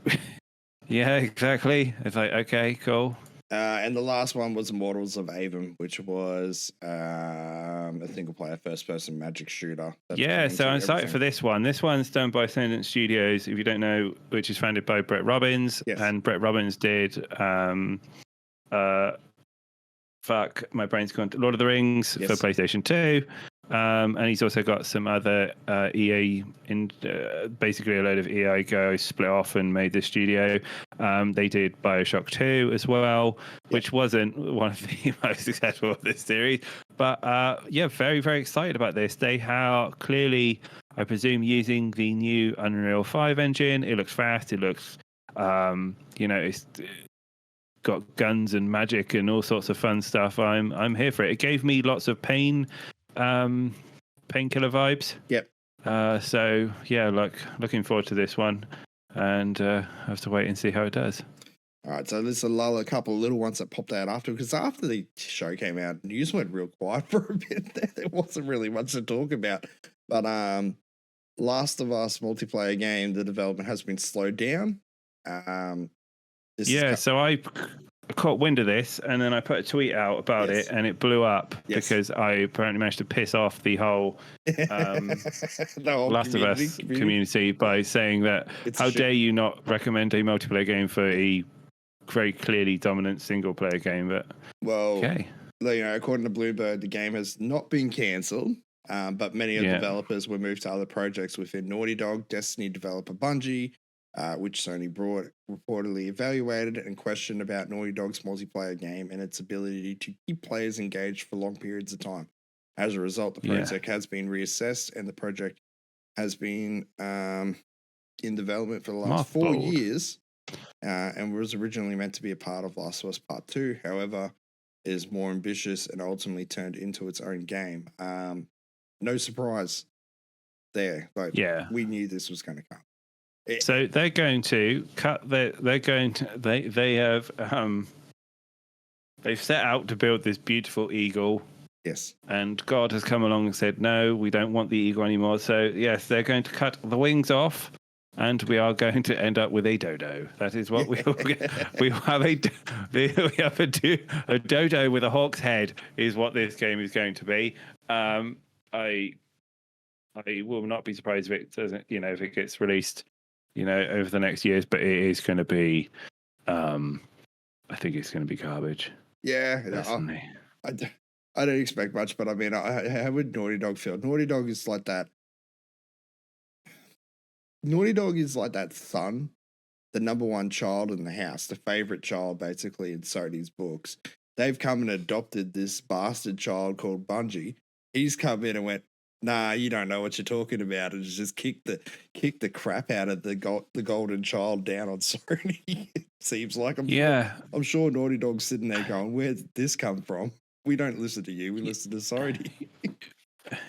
Yeah, exactly. It's like, okay, cool. And the last one was Immortals of Aven, which was a single-player first-person magic shooter. So I'm excited for this one. This one's done by Ascendant Studios, if you don't know, which is founded by Brett Robbins. Yes. And Brett Robbins did, my brain's gone to Lord of the Rings for PlayStation 2. And he's also got some other EA, basically a load of EA guys split off and made the studio. They did BioShock 2 as well, which wasn't one of the most successful of this series. But very, very excited about this. They are clearly, I presume, using the new Unreal 5 engine. It looks fast. It looks, it's got guns and magic and all sorts of fun stuff. I'm here for it. It gave me lots of Painkiller vibes. Yep. Looking forward to this one, and have to wait and see how it does. All right, so there's a couple of little ones that popped out after, because after the show came out, news went real quiet for a bit. There wasn't really much to talk about. But Last of Us multiplayer game, the development has been slowed down. So I caught wind of this, and then I put a tweet out about it, and it blew up because I apparently managed to piss off the whole Last of Us community by saying that how dare you not recommend a multiplayer game for a very clearly dominant single player game. But according to Bloomberg, the game has not been cancelled, but many of the developers were moved to other projects within Naughty Dog, Destiny developer Bungie, which Sony reportedly evaluated and questioned about Naughty Dog's multiplayer game and its ability to keep players engaged for long periods of time. As a result, the project has been reassessed, and the project has been in development for the last 4 years, and was originally meant to be a part of Last of Us Part 2. However, is more ambitious and ultimately turned into its own game. No surprise there. We knew this was going to come. So they're going to cut. They have. They've set out to build this beautiful eagle. Yes. And God has come along and said, "No, we don't want the eagle anymore." So yes, they're going to cut the wings off, and we are going to end up with a dodo. That is what we will get. We have a dodo with a hawk's head. Is what this game is going to be. I will not be surprised if it doesn't. If it gets released. Over the next years, but it is going to be I think it's going to be garbage. Yeah, Personally. I don't expect much, but I mean, how would Naughty Dog feel? Naughty Dog is like that. Naughty Dog is like that son, the number one child in the house, the favorite child, basically, in Sony's books. They've come and adopted this bastard child called Bungie. He's come in and went, nah, you don't know what you're talking about, and just kicked the crap out of the golden child down on Sony. It seems like I'm sure Naughty Dog's sitting there going, where did this come from? We don't listen to you, we listen to Sony.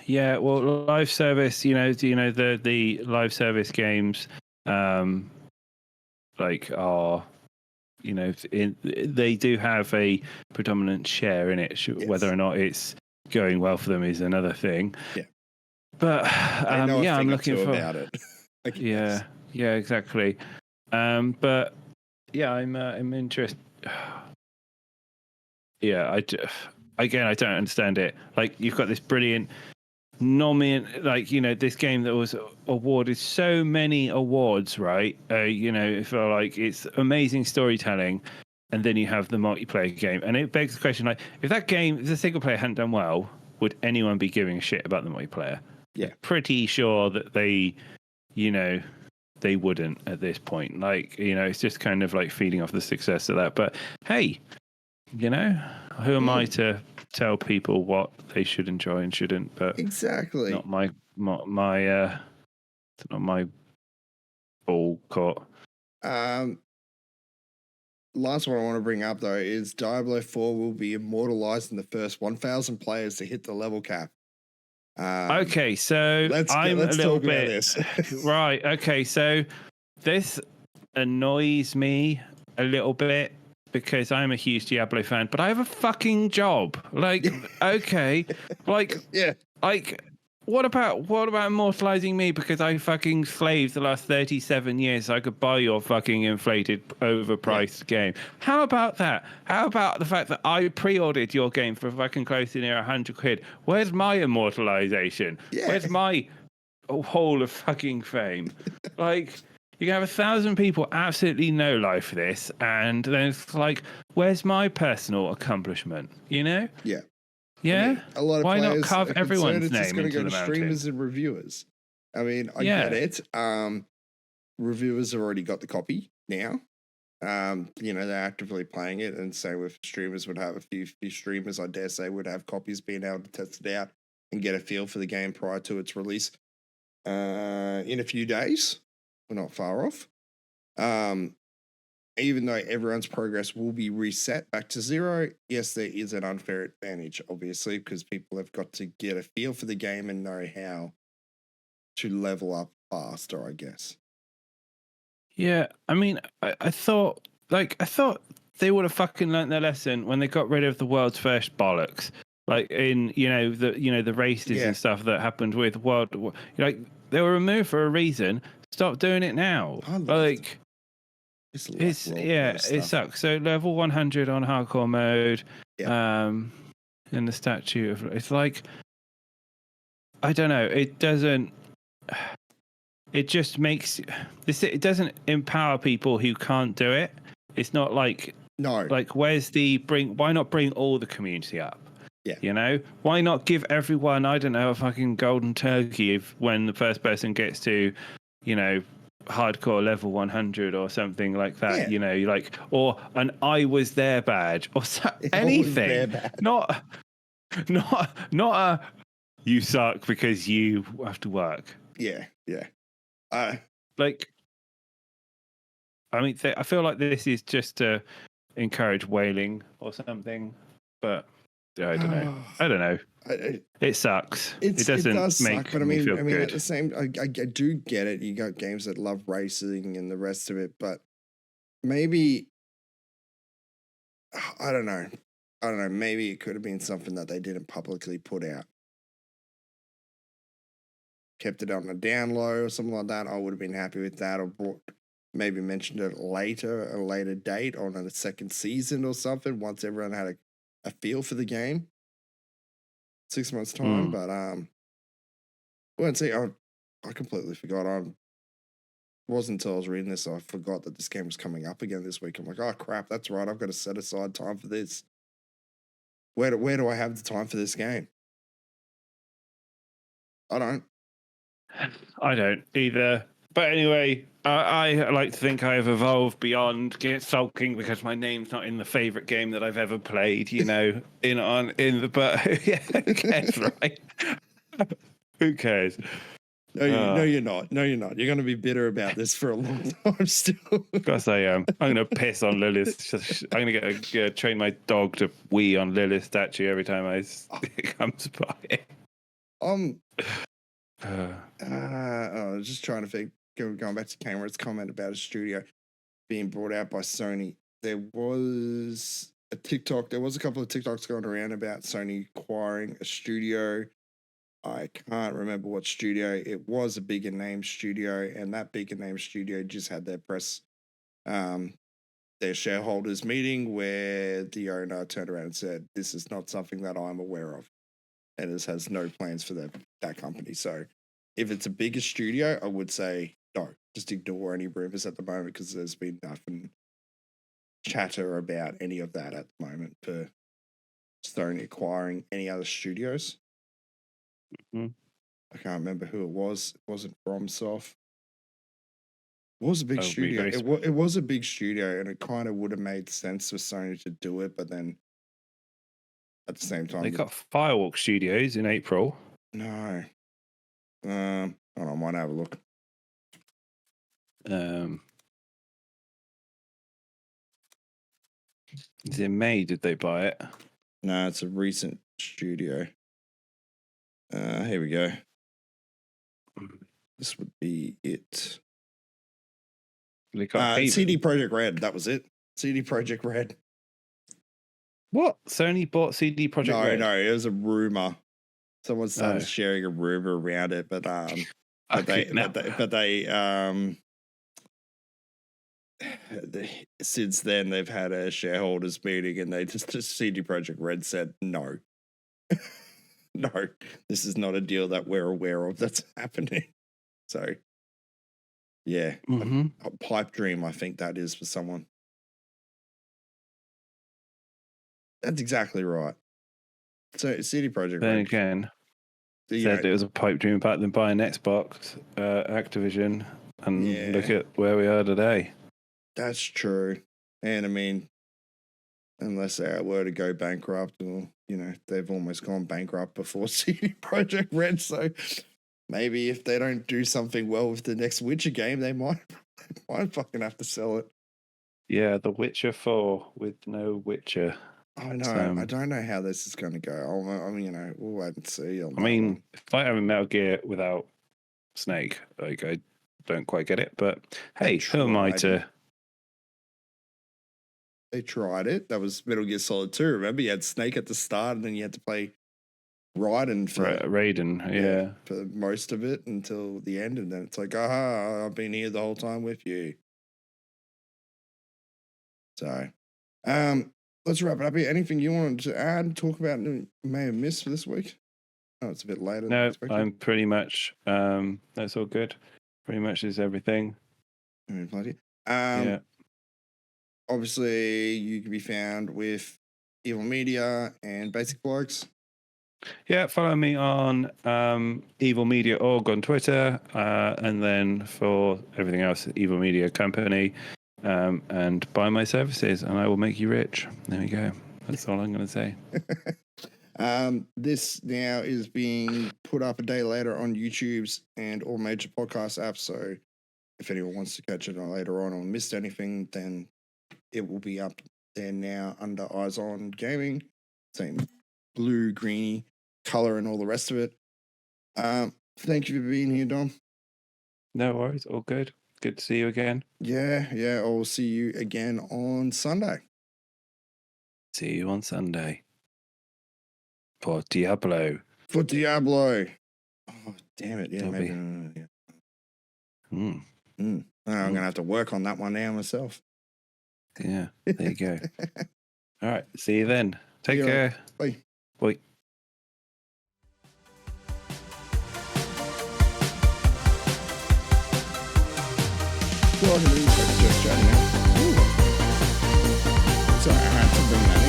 Yeah, well, live service, the live service games, like are, they do have a predominant share in it. Yes. Whether or not it's going well for them is another thing. Yeah, but I'm looking for about it. yeah, exactly. But yeah, I'm interested. Yeah, I don't understand it. Like, you've got this brilliant this game that was awarded so many awards, right? For like it's amazing storytelling, and then you have the multiplayer game, and it begs the question: like, if the single player hadn't done well, would anyone be giving a shit about the multiplayer? Yeah, I'm pretty sure that they wouldn't at this point. Like, it's just kind of like feeding off the success of that. But hey, who am I to tell people what they should enjoy and shouldn't? But exactly, not my ball court. Last one I want to bring up though is Diablo 4 will be immortalized in the first 1,000 players to hit the level cap. Okay, so let's a little bit this. Right. Okay, so this annoys me a little bit, because I'm a huge Diablo fan, but I have a fucking job. Like, okay, like, yeah, like, what about immortalizing me because I fucking slaved the last 37 years so I could buy your fucking inflated, overpriced game? How about that? How about the fact that I pre-ordered your game for fucking close to near £100? Where's my immortalization? Yeah. Where's my hall of fucking fame? Like, you can have 1,000 people absolutely no life for this, and then it's like, where's my personal accomplishment? Yeah. Yeah. I mean, a lot of why players not carve everyone's name into go the to mountain? Streamers and reviewers. I mean, I get it. Reviewers have already got the copy now. They're actively playing it, and same with streamers would have a few streamers, I dare say, would have copies being able to test it out and get a feel for the game prior to its release. In a few days, we're not far off. Even though everyone's progress will be reset back to 0, yes, there is an unfair advantage, obviously, because people have got to get a feel for the game and know how to level up faster, I guess. Yeah, I mean, I thought they would have fucking learnt their lesson when they got rid of the world's first bollocks. Like in the races and stuff that happened with World. Like, they were removed for a reason. Stop doing it now. Like. It sucks. So level 100 on hardcore mode, and the statue of it's like, I don't know. It doesn't. It just makes this. It doesn't empower people who can't do it. It's not like Like, where's the why not bring all the community up? Yeah. Why not give everyone, I don't know, a fucking golden turkey when the first person gets to, hardcore level 100 or something like that, or an I was there badge or anything. Not a you suck because you have to work. Yeah. I mean, I feel like this is just to encourage whaling or something, but I don't know. It sucks. It does make me feel good. At the same, I do get it. You got games that love racing and the rest of it, but maybe I don't know. Maybe it could have been something that they didn't publicly put out. Kept it on the down low or something like that. I would have been happy with that, or maybe mentioned it later, a later date on a second season or something. Once everyone had a feel for the game. 6 months time, but I completely forgot. wasn't until I was reading this I forgot that this game was coming up again this week. I'm like, oh crap, that's right. I've got to set aside time for this. Where do I have the time for this game? I don't either. But anyway, I like to think I have evolved beyond sulking because my name's not in the favorite game that I've ever played. You know, but yeah, who cares, right? Who cares? No, you're not. No, you're not. You're going to be bitter about this for a long time still. Of course I am. I'm going to piss on Lilith. I'm going to train my dog to wee on Lilith's statue every time it comes by. I was just trying to think, going back to Cameron's comment about a studio being brought out by Sony. There was a couple of TikToks going around about Sony acquiring a studio. I can't remember what studio. It was a bigger name studio, and that bigger name studio just had their their shareholders meeting where the owner turned around and said, "This is not something that I'm aware of," and it has no plans for that company. So, if it's a bigger studio, I would say no. Just ignore any rumors at the moment because there's been nothing chatter about any of that at the moment for Sony acquiring any other studios. Mm-hmm. I can't remember who it was. It wasn't FromSoft. It was a big studio. It was a big studio, and it kind of would have made sense for Sony to do it, but then at the same time, they got Firewalk Studios in April. No. Hold on, I might have a look. Is it May? Did they buy it? No, it's a recent studio. Here we go. This would be it. CD Projekt Red. That was it. CD Projekt Red. What? Sony bought CD Projekt Red? No, it was a rumor. Someone started sharing a rumor around it, but since then they've had a shareholders meeting, and they just CD Projekt Red said no. No, this is not a deal that we're aware of that's happening. So, yeah, a pipe dream, I think that is for someone. That's exactly right. So, CD Projekt Then Red. again, said it was a pipe dream about them buying Xbox, Activision, and look at where we are today. That's true. And I mean, unless they were to go bankrupt, or they've almost gone bankrupt before CD Projekt Red. So maybe if they don't do something well with the next Witcher game, they might fucking have to sell it. Yeah, The Witcher 4 with no Witcher. I know. I don't know how this is going to go. I mean, we'll wait and see. I mean, if I have a Metal Gear without Snake, like, I don't quite get it. But hey, who am I to? They tried it. That was Metal Gear Solid 2. Remember, you had Snake at the start, and then you had to play Raiden for most of it until the end, and then it's like, aha, I've been here the whole time with you. So, let's wrap it up here. Anything you wanted to add, talk about, may have missed for this week? Oh, it's a bit later. No, I'm pretty much. That's all good. Pretty much is everything. Yeah. Obviously, you can be found with Evil Media and Basic Blokes. Yeah, follow me on Evil Media Org on Twitter, and then for everything else, Evil Media Company, and buy my services, and I will make you rich. There we go. That's all I'm going to say. This now is being put up a day later on YouTube's and all major podcast apps. So if anyone wants to catch it later on or missed anything, then it will be up there now under Eyes On Gaming. Same blue, greeny color and all the rest of it. Thank you for being here, Dom. No worries. All good. Good to see you again. Yeah. I'll see you again on Sunday. See you on Sunday. For Diablo. Oh, damn it. Yeah, maybe. I'm going to have to work on that one now myself. Yeah, there you go. All right. See you then. Take care. Bye. Bye. like a really focused gesture, you know? Ooh. Sorry, I had to bring that in.